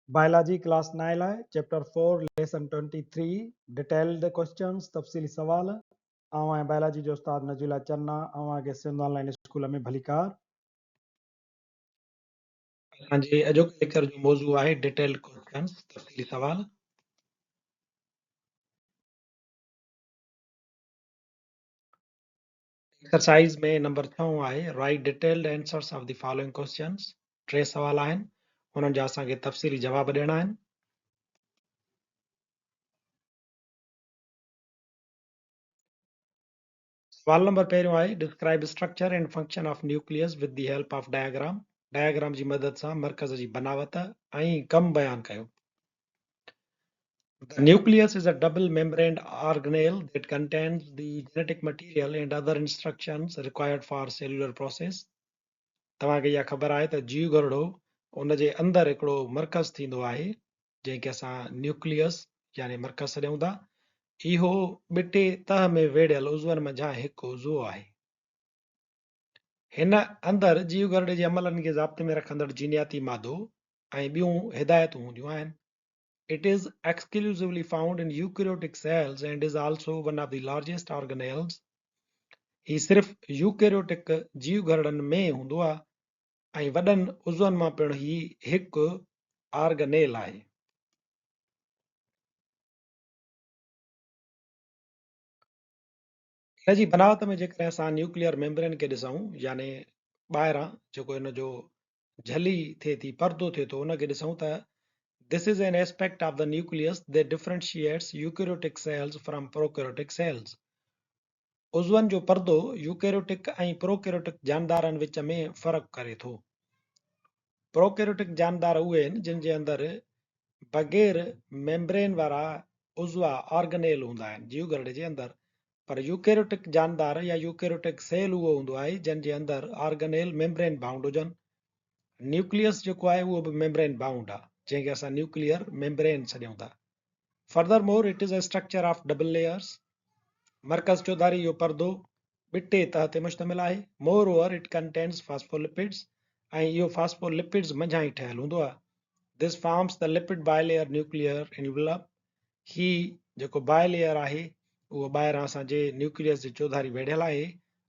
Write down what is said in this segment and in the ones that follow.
Biology class 9 लाइ chapter 4 lesson 23 detailed questions तफ़सीली सवाल ऐं बायोलॉजी जो उस्ताद नजूला चन्ना के सिंध ऑनलाइन स्कूल में भलीकार। असांजे अॼोके लेक्चर जो मौज़ू आहे डिटेल्ड क्वेश्चंस तफ़सीली सवाल। एक्सरसाइज में नंबर 6 आहे right detailed answers of the following questions. 3 सवाल आहिनि, हुननि जा असांखे तफ़सीली जवाब ॾियणा आहिनि। सवाल नंबर पहिरियों आहे describe structure and function of nucleus with the help of diagram. Diagram जी मदद सां मर्कज़ जी बनावट ऐं कम बयान कयो। The nucleus is a double-membraned organelle that contains the genetic material and other instructions required for cellular process. तव्हांखे इहा ख़बर आहे त जीव गरड़ो उन जे अंदरि हिकिड़ो मर्कज़ थींदो आहे जंहिंखे असां न्यूक्लियस यानी मर्कज़ सॾियूं था। इहो ॿिटे तह में वेड़ियल उज़वनि मंझां हिकु उज़वो आहे। हिन अंदरि जीव गरड़े जे अमलनि खे ज़ाब्ते में रखंदड़ जीनियाती मादो ऐं ॿियूं हिदायतूं हूंदियूं आहिनि। It is exclusively found in eukaryotic cells and is also one of the largest organelles. ही सिर्फ़ यूकैरियोटिक जीव घरड़नि में हूंदो आहे ऐं वॾनि उज़वनि मां पिणु ही हिकु ऑर्गेनेल आहे। हिन जी बनावट में जेकॾहिं असां न्यूक्लियर मेम्ब्रेन खे ॾिसूं यानी ॿाहिरां जेको हिन जो झली थिए थी परदो थिए थो उनखे ॾिसूं त this is an aspect of the nucleus that differentiates eukaryotic cells from prokaryotic cells. उज़वनि जो परदो यूकैरियोटिक ऐं प्रोकैरियोटिक जानदारनि विच में फ़र्क़ु करे थो। प्रोकैरियोटिक जानदार उहे आहिनि जिन जे अंदरि बग़ैर मेम्ब्रेन वारा उज़वा ऑर्गेनेल हूंदा आहिनि जीव गरड़े जे अंदरि, पर यूकैरियोटिक जानदार या यूकैरियोटिक सेल उहो हूंदो आहे जिन जे अंदरि ऑर्गेनेल मेम्ब्रेन बाउंड हुजनि। न्यूक्लियस जेको आहे उहो बि मेम्ब्रेन बाउंड आहे जंहिंखे असां न्यूक्लियर मेम्ब्रेन सॾियूं था। Furthermore it is a structure of double layers. मर्कज़ चौधारी इहो परदो ॿिटे तह ते मुश्तमिल आहे। Moreover it contains phospholipids ऐं इहो फास्फोलिपिड्स मंझां ई ठहियल हूंदो आहे। This forms the lipid bilayer nuclear envelope. ही जेको बायलेयर आहे उहो ॿाहिरां असांजे न्यूक्लियस जे चौधारी वेढ़ियल आहे।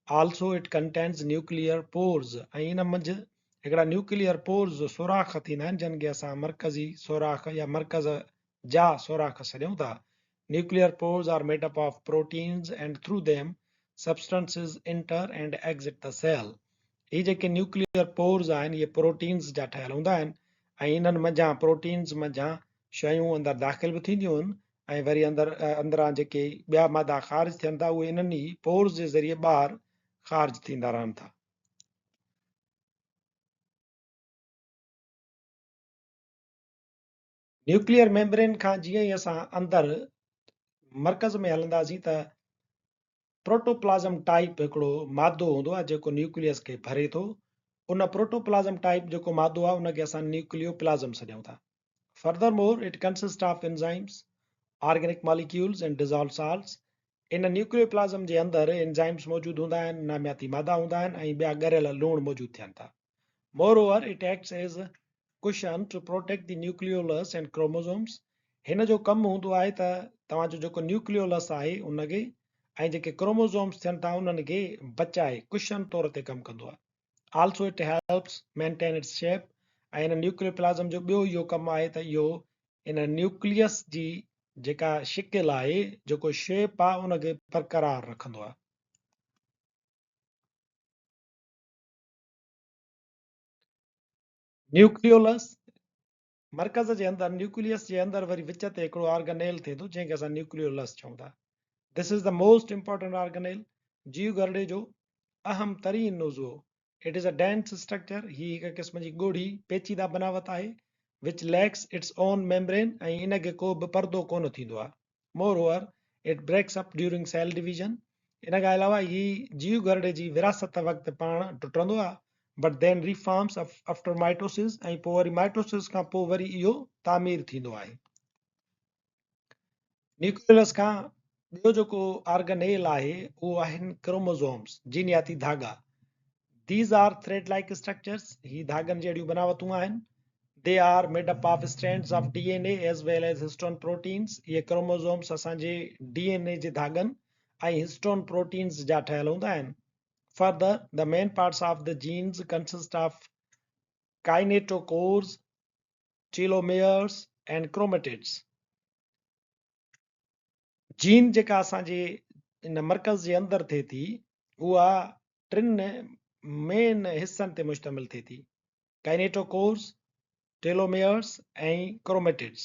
Also it contains nuclear pores ऐं इन मंझि हिकिड़ा न्यूक्लियर पोर्स सोराख थींदा आहिनि जिन खे असां मर्कज़ी सोराख या मर्कज़ जा सोराख सॾियूं था। Nuclear pores are made up of proteins and through them substances enter and exit the cell. ये जेके न्यूक्लियर पोर्स आहिनि इहे प्रोटीन्स जा ठहियल हूंदा आहिनि ऐं इन्हनि मंझां प्रोटीन्स मंझां शयूं अंदरि दाख़िल बि थींदियूं आहिनि ऐं वरी अंदरां जेके ॿिया मादा ख़ारिज थियनि था उहे इन्हनि ई पोर्स जे ज़रिए ॿाहिरि ख़ारिज थींदा रहनि था। न्यूक्लियर मेम्ब्रेन खां जीअं ई असां अंदरि मर्कज़ में हलंदासीं त प्रोटोप्लाज़म टाइप हिकिड़ो मादो हूंदो आहे जेको न्यूक्लियस खे भरे थो। उन प्रोटोप्लाज़म टाइप जेको मादो आहे उनखे असां न्यूक्लियोप्लाज़म सॾियूं था। Furthermore it consist of enzymes, organic molecules and dissolve salts. इन न्यूक्लियोप्लाज़म जे अंदरि एंजाइम्स मौजूदु हूंदा आहिनि, नामियाती मादा हूंदा आहिनि ऐं ॿिया ॻरियल लूण मौजूदु थियनि था। Moreover it acts as cushion to protect the nucleolus and chromosomes. हिन जो कमु हूंदो आहे त तव्हांजो जेको न्यूक्लियोलस आहे उनखे ऐं जेके क्रोमोसोम्स थियनि था उन्हनि खे बचाए कुशन तौर ते कमु कंदो आहे। Also it helps maintain its shape. ऐं इन न्यूक्लियोप्लाज़म जो ॿियो इहो कमु आहे त इहो इन न्यूक्लियस जी जेका शिकिल आहे जेको शेप आहे उनखे बरक़रार रखंदो आहे। न्यूक्लियोलस मर्कज़ जे अंदरि न्यूक्लियस जे अंदरि वरी विच ते हिकिड़ो ऑर्गेनेल थिए थो जंहिंखे असां न्यूक्लियोलस चऊं था। This is the most important organelle, जीव गरड़े जो अहम तरीन उज़वो। It is a dense structure. ही हिकु क़िस्म जी ॻोढ़ी पेचीदा बनावट आहे विच लैक्स इट्स ओन मेम्ब्रेन ऐं इनखे को बि परदो कोन थींदो आहे। Moreover it breaks up during cell division. इन खां अलावा ही जीव गरड़े जी विरासत वक़्तु पाण टुटंदो आहे but then reforms after mitosis ऐं पोइ वरी माइटोसिस खां पोइ वरी इहो तामीर थींदो आहे। न्यूक्लियस खां ॿियो जेको ऑर्गेनेल आहे उहो आहिनि क्रोमोसोम्स, जीनियाती धागा। These are thread like structures। ही धागनि जहिड़ियूं बनावटूं आहिनि। They are made up of strands of DNA as well as histone proteins. ये chromosomes असांजे DNA जे धागनि ऐं histone proteins जा ठहियल हूंदा आहिनि. Further, the main parts of the genes consist of kinetochores, telomeres and chromatids. Jean जेका असांजे इन मर्कज़ जे अंदरि थिए थी उहा टिनि मेन हिस्सनि ते मुश्तमिल थिए थी. काइनेटोकोर्स, टेलोमेयर्स ऐं chromatids.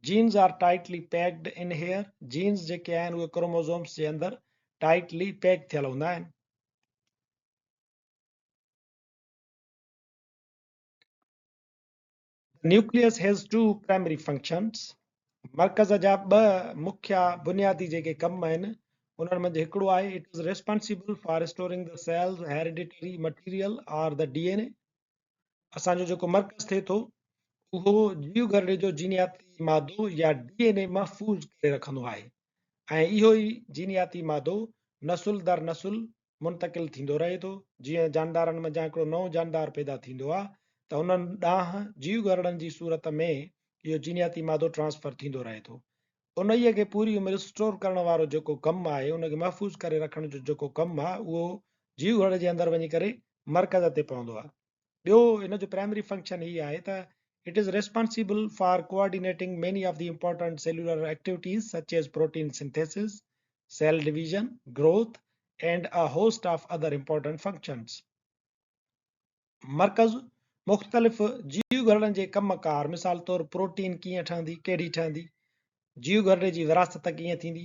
Genes are tightly packed in here. Genes जेके आहिनि उहे क्रोमोसोम्स जे अंदरि टाइटली पैक थियल हूंदा आहिनि. Nucleus has two primary functions. मर्कज़ जा ॿ मुख्य बुनियादी जेके कम आहिनि उन्हनि मंझि हिकिड़ो आहे it is responsible for storing the cell's hereditary material or the DNA. असांजो जेको मर्कज़ थिए थो उहो जीव घरड़े जो जीनियाती मादो या DNA महफ़ूज़ करे रखंदो आहे ऐं इहो ई जीनियाती मादो नसुल दर नसुल मुंतकिल थींदो रहे थो. जीअं जानदारनि मंझां हिकिड़ो नओं जानदार पैदा थींदो आहे त उन्हनि ॾांहुं जीव घरड़नि जी सूरत में इहो जीनियाती मादो ट्रांसफर थींदो रहे थो. उन्हीअ खे पूरी उमिरि स्टोर करण वारो जेको कमु आहे उनखे महफ़ूज़ करे रखण जो जेको कमु आहे उहो जीव घरड़े जे अंदरि वञी करे मर्कज़ ते पवंदो आहे. ॿियो इन जो प्राइमरी फंक्शन हीअ आहे त it is responsible for coordinating many of the important cellular activities such as protein synthesis, cell division, growth, and a host of other important functions. मर्कज़ मुख़्तलिफ़ जीव घरड़नि जे कमकार मिसाल तौरु प्रोटीन कीअं ठहंदी, कहिड़ी ठहंदी, जीव घरड़े जी विरासत कीअं थींदी,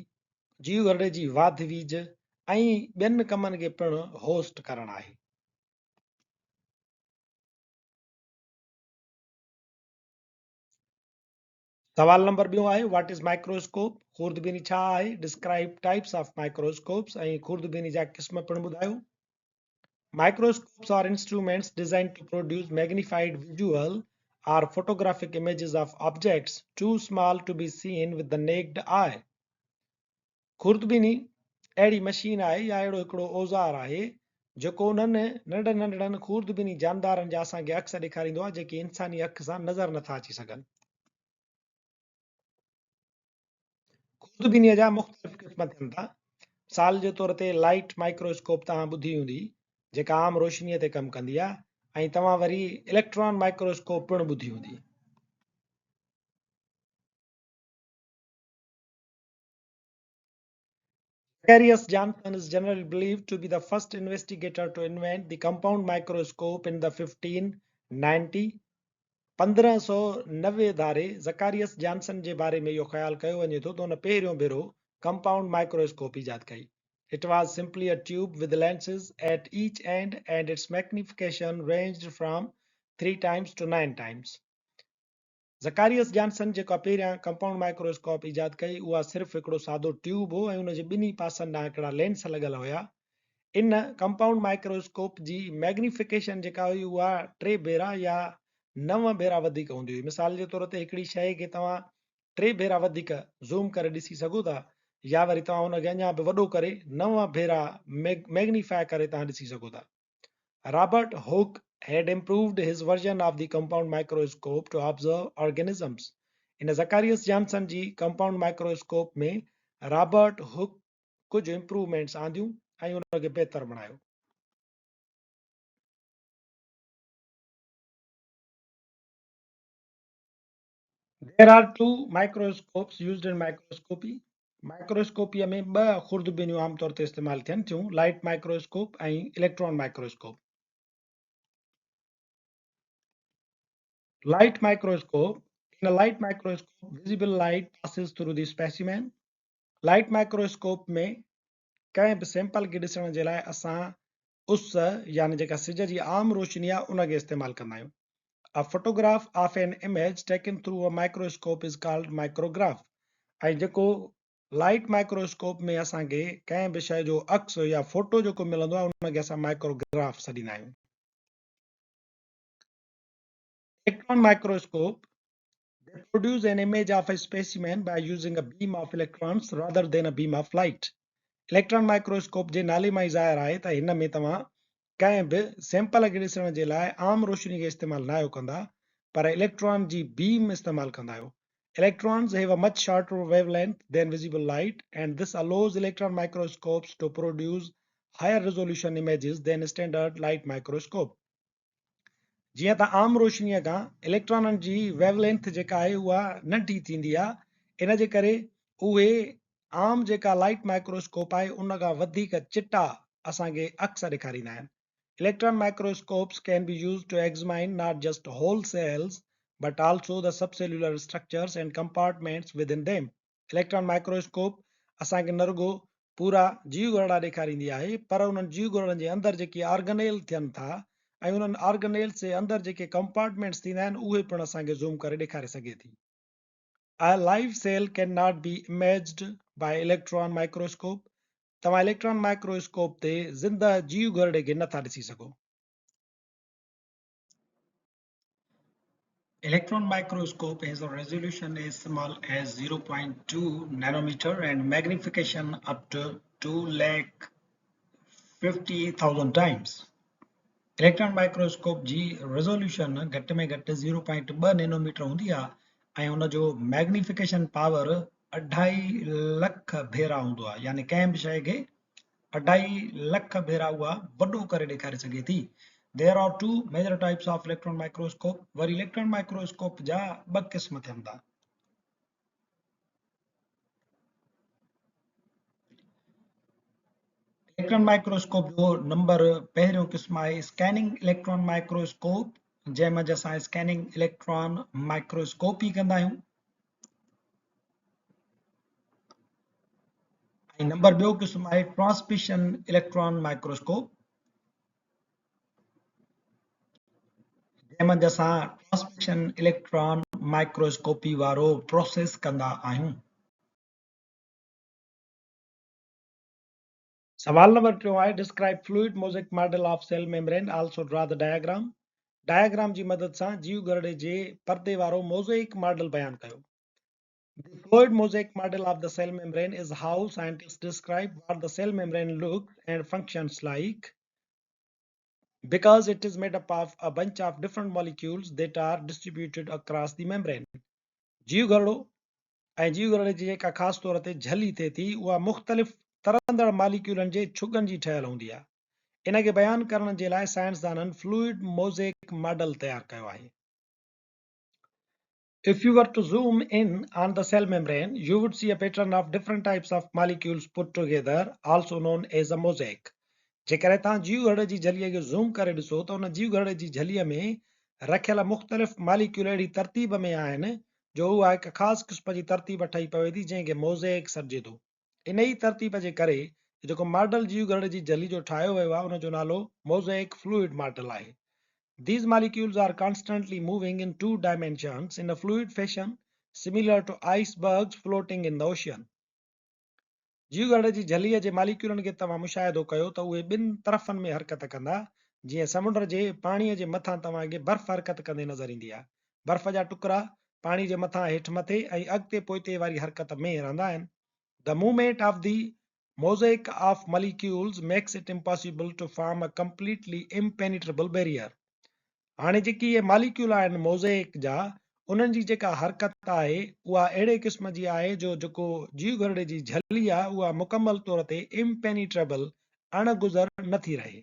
जीव घरड़े जी वाध वीज ऐं ॿियनि कमनि खे पिणु होस्ट करणु आहे. सवाल नंबर ॿियो आहे व्हाट इज़ माइक्रोस्कोप. खुर्दबीनी छा आहे. डिस्क्राइब टाइप्स ऑफ माइक्रोस्कोप्स ऐं खुर्दबीनी जा क़िस्म पिणु ॿुधायो. Microscopes are instruments designed to produce magnified visual or photographic images of objects too small to be seen with the naked eye. खुर्दबीनी अहिड़ी मशीन आहे या अहिड़ो हिकिड़ो औज़ार आहे जेको उन्हनि नंढनि नंढड़नि खुर्दबीनी जानदारनि जा असांखे अक्स ॾेखारींदो आहे जेके इंसानी अख सां नज़र नथा अची सघनि. खुर्दबीनीअ जा मुख़्तलिफ़ क़िस्म थियनि था. मिसाल जे तौर ते लाइट माइक्रोस्कोप तव्हां ॿुधी हूंदी जेका आम रोशनीअ ते कमु कंदी आहे ऐं तव्हां वरी इलेक्ट्रॉन माइक्रोस्कोप पिणु ॿुधी हूंदी. Zacharias Johnson is generally believed to be the first investigator to invent the compound microscope in the 1590. 1590 धारे ज़कारियस जॉनसन जे बारे में इहो ख़्यालु कयो वञे थो त हुन पहिरियों भेरो कंपाउंड माइक्रोस्कोप ईजाद कई. It was simply a tube with lenses at each end and its magnification ranged from 3 times to 9 times. ज़कारियस Johnson जेका पहिरियां कंपाउंड माइक्रोस्कोप ईजाद कई उहा सिर्फ़ु हिकिड़ो सादो ट्यूब हो ऐं हुनजे ॿिन्ही पासनि ॾांहुं हिकिड़ा लेंस लॻल हुया. इन कंपाउंड माइक्रोस्कोप जी मैग्निफिकेशन जेका हुई उहा 3 भेरा या 9 भेरा वधीक हूंदी हुई. मिसाल जे तौर ते हिकिड़ी शइ खे तव्हां 3 भेरा वधीक ज़ूम करे ॾिसी सघो था या वरी तव्हां हुनखे अञा बि वॾो करे 9 भेरा मैग्निफाई करे तव्हां ॾिसी सघो था. Robert Hooke had improved his version of the compound microscope to observe organisms. इन ज़कारियस जॉनसन जी कंपाउंड माइक्रोस्कोप में रॉबर्ट हुक कुझु इंप्रूवमेंट्स आंदियूं ऐं उनखे बहितर बणायो. There are two microscopes used in microscopy. माइक्रोस्कोपीअ में ॿ खुर्दबीनियूं आमतौर ते इस्तेमालु थियनि थियूं, लाइट माइक्रोस्कोप ऐं electron microscope. Light microscope. In a light microscope, visible light passes through the specimen. Light microscope में कंहिं बि सैंपल खे ॾिसण जे लाइ असां उस यानी जेका सिज जी आम रोशनी आहे उनखे इस्तेमालु कंदा आहियूं. A photograph of an image taken through a microscope is called micrograph. ऐं जेको लाइट माइक्रोस्कोप में असांखे कंहिं बि शइ जो अक्स या फोटो जेको मिलंदो आहे उनखे असां माइक्रोग्राफ सॾींदा आहियूं. Electron microscope. They produce an image of a specimen by using a beam of electrons rather than a beam of light. Electron microscope जे नाले मां ई ज़ाहिर आहे त हिन में तव्हां कंहिं बि सैंपल खे ॾिसण जे लाइ आम रोशनी खे इस्तेमालु न कंदा पर इलेक्ट्रॉन जी बीम इस्तेमाल कंदा आहियो. Electrons have a much shorter wavelength than visible light, and this allows electron microscopes to produce higher resolution images than standard light microscope. जीअं त आम रोशनीअ खां इलेक्ट्रॉननि जी वेवलेंथ जेका आहे उहा नंढी थींदी आहे, इन जे करे उहे आम जेका लाइट माइक्रोस्कोप आहे उन खां वधीक चिटा असांखे अक्स ॾेखारींदा आहिनि. Electron microscopes can be used to examine not just whole cells but also the subcellular structures and compartments within them. Electron microscope असांखे न रुगो पूरा जीव ॻोड़ा ॾेखारींदी आहे, पर उन्हनि जीव ॻोड़नि जे अंदरि जेके ऑर्गेनेल थियनि था ऐं उन्हनि ऑर्गेनेल्स जे अंदरि जेके कंपार्टमेंट्स थींदा आहिनि उहे पिणु असांखे ज़ूम करे ॾेखारे सघे थी. A live cell cannot be imaged by electron microscope. तव्हां इलेक्ट्रॉन माइक्रोस्कोप ते ज़िंदा जीव ॻोड़े खे नथा ॾिसी सघो. Electron microscope has a resolution as small as 0.2 nanometer and magnification up to 2,50,000 times. Electron microscope जी रेज़ोल्यूशन घटि में घटि 0.2 नैनोमीटर हूंदी आहे ऐं उन जो मैग्निफिकेशन पावर 2.5 लख भेरा हूंदो आहे, यानी कंहिं बि शइ खे 2.5 लख भेरा उहा वॾो करे ॾेखारे सघे थी. There are two major types of electron microscope. वरी इलेक्ट्रॉन माइक्रोस्कोप जा ॿ क़िस्म थियनि था. इलेक्ट्रॉन माइक्रोस्कोप जो नंबर पहिरियों क़िस्म आहे स्कैनिंग इलेक्ट्रॉन माइक्रोस्कोप, जंहिंमें असां स्कैनिंग इलेक्ट्रॉन माइक्रोस्कोपी कंदा आहियूं. ऐं नंबर ॿियो क़िस्म आहे ट्रांसमिशन इलेक्ट्रॉन माइक्रोस्कोप, जंहिंमें असां ट्रांसमिशन इलेक्ट्रॉन माइक्रोस्कोपी वारो प्रोसेस कंदा आहियूं. सवाल नंबर 2 आहे describe fluid mosaic model of cell membrane, also draw the diagram. Diagram जी मदद सां जीव ॻोड़े जे पर्दे वारो मोज़ेक मॉडल बयान कयो. The fluid mosaic model of the cell membrane is how scientists describe what the cell membrane looks and functions like, because it is made up of a bunch of different molecules that are distributed across the membrane. जीव ॻोड़ो ऐं जीव ॻोड़े जी जेका ख़ासि तौर ते झली थिए थी उहा मुख़्तलिफ़ तरंदड़ मालिक्यूलनि जे छुगनि जी ठहियल हूंदी आहे. इन खे बयानु करण जे लाइ साइंसदाननि फ्लूइड मोज़ेक मॉडल तयारु कयो आहे. If you were to zoom in on the cell membrane, you would see a pattern of different types of molecules put together, also known as a mosaic. जेकॾहिं तव्हां जीव ॻोड़े जी झलीअ खे ज़ूम करे ॾिसो त उन जीव ॻोड़े जी झलीअ में रखियल मुख़्तलिफ़ मालिक्यूल अहिड़ी तरतीब में आहिनि जो उहा हिकु ख़ासि क़िस्म जी तरतीब ठही पवे थी जंहिंखे मोज़ेक सॾिजे थो. इन ई तरतीब जे करे जेको मॉडल जीव ॻोड़े जी झली जो ठाहियो वियो आहे उन जो नालो मोज़ेक फ्लूइड मॉडल आहे. These molecules are constantly moving in two dimensions in a fluid fashion, similar to icebergs floating in the ocean. जीव ॻोड़े जी झलीअ जे मालिक्यूलनि खे तव्हां मुशाहिदो कयो त उहे ॿिनि तरफ़नि में हरकत कंदा, जीअं समुंड जे पाणीअ जे मथां तव्हांखे बर्फ़ हरकत कंदे नज़र ईंदी आहे. बर्फ़ जा टुकड़ा पाणी जे मथां हेठि मथे ऐं अॻिते पोइते वारी हरकत में रहंदा आहिनि. The movement of the mosaic of molecules makes it impossible to form a completely impenetrable barrier. हाणे जेकी इहे मालिक्यूल आहिनि मोज़ेक जा, उन्हनि जी जेका हरकत आहे उहा अहिड़े क़िस्म जी आहे जो जेको जीव ॻोड़े जी झली आहे उहा मुकमल तौर ते इम्पेनिट्रेबल अणगुज़र नथी रहे.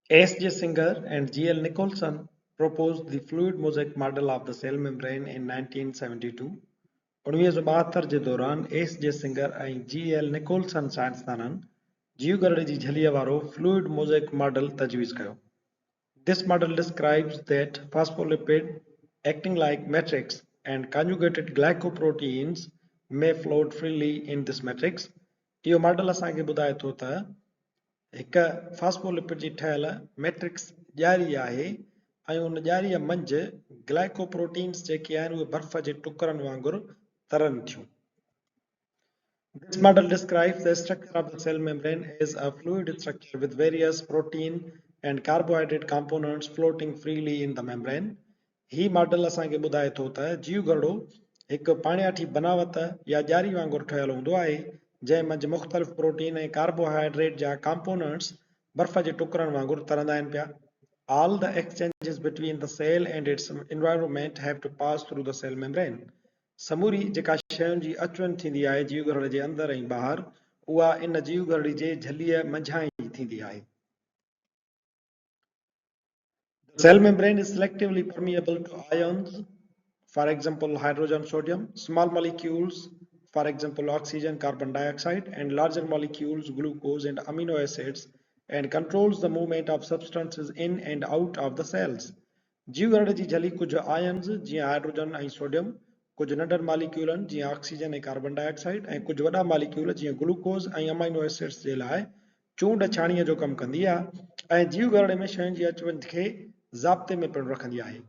S.J. Singer and G.L. Nicholson proposed the fluid mosaic model of the cell membrane in 1972. 1972 जे दौरान S.J. Singer ऐं G.L. Nicholson साइंसदाननि जीव ॻोड़े जी झलीअ वारो फ्लूइड मोज़ेक मॉडल तजवीज़ कयो. This model describes that phospholipid acting like matrix and conjugated glycoproteins may float freely in this matrix. इहो model असांखे ॿुधाए थो त हिकु फास्फोलिपिड जी ठहियल मैट्रिक्स ॼारी आहे ऐं उन ॼारीअ मंझि ग्लाइकोप्रोटीन्स जेके आहिनि उहे बर्फ़ जे टुकड़नि वांगुरु तरनि थियूं. This model describes the structure of the cell membrane as a fluid structure with various protein and carbohydrate components floating freely in the membrane. ही मॉडल असांखे ॿुधाए थो त जीव ॻोड़ो हिकु पाणियाठी बनावत या ॼारी वांगुरु ठहियल हूंदो आहे जंहिं मंझि मुख़्तलिफ़ प्रोटीन ऐं कार्बोहाइड्रेट जा कंपोनेंट्स बर्फ़ जे टुकड़नि वांगुरु तरंदा आहिनि पिया. All the exchanges between the cell and its environment have to pass through the cell membrane. समूरी जेका शयुनि जी अचवञ थींदी आहे जीव घरड़े जे अंदरि ऐं ॿाहिरि उहा इन जीव घरड़ी जे झलीअ मंझां ई थींदी आहे. The cell membrane is selectively permeable to ions, for example hydrogen, sodium, small molecules, for example oxygen, carbon dioxide, and larger molecules, glucose and amino acids, and controls the movement of substances in and out of the cells. जीव घरड़े जी झली कुछ ions जीअं hydrogen ऐं sodium, कुछ नंढनि मॉलिक्यूलनि जीअं oxygen ऐं carbon dioxide ऐं कुछ वॾा मॉलिक्यूल जीअं ग्लूकोज ऐं अमाइनो एसिड्स जे लाइ चूंड छाणीअ जो कमु कंदी आहे ऐं जीव घरड़े में शयुनि जी अचवञ खे ज़ाब्ते में पिणु रखंदी आहे.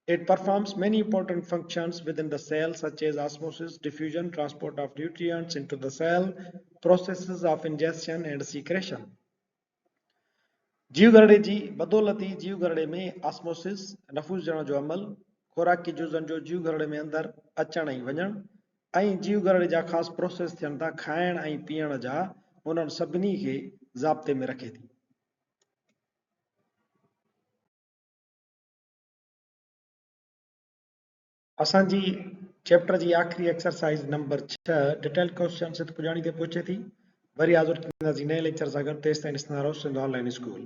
It performs many important functions within the cell such as osmosis, diffusion, transport of nutrients into the cell, processes of ingestion and secretion. जीव घरड़े जी बदौलती जीव घरड़े में ऑस्मोसिस नफूस ॾियण जो अमल, खोराकी जुज़नि जो जीव घरड़े में अंदरि अचण ऐं वञण ऐं जीव घरड़े जा ख़ासि प्रोसेस थियनि था खाइण ऐं पीअण जा, उन्हनि सभिनी खे ज़ाब्ते में रखे थी. असांजी चैप्टर जी आखिरी एक्सरसाइज नंबर 6 डिटेल क्वेश्चन से पुॼाणी ते पहुचे थी. वरी हाज़िर थींदासीं नए लेक्चर सां गॾु. तेसिताईं ॾिसंदा रहो सिंध ऑनलाइन स्कूल.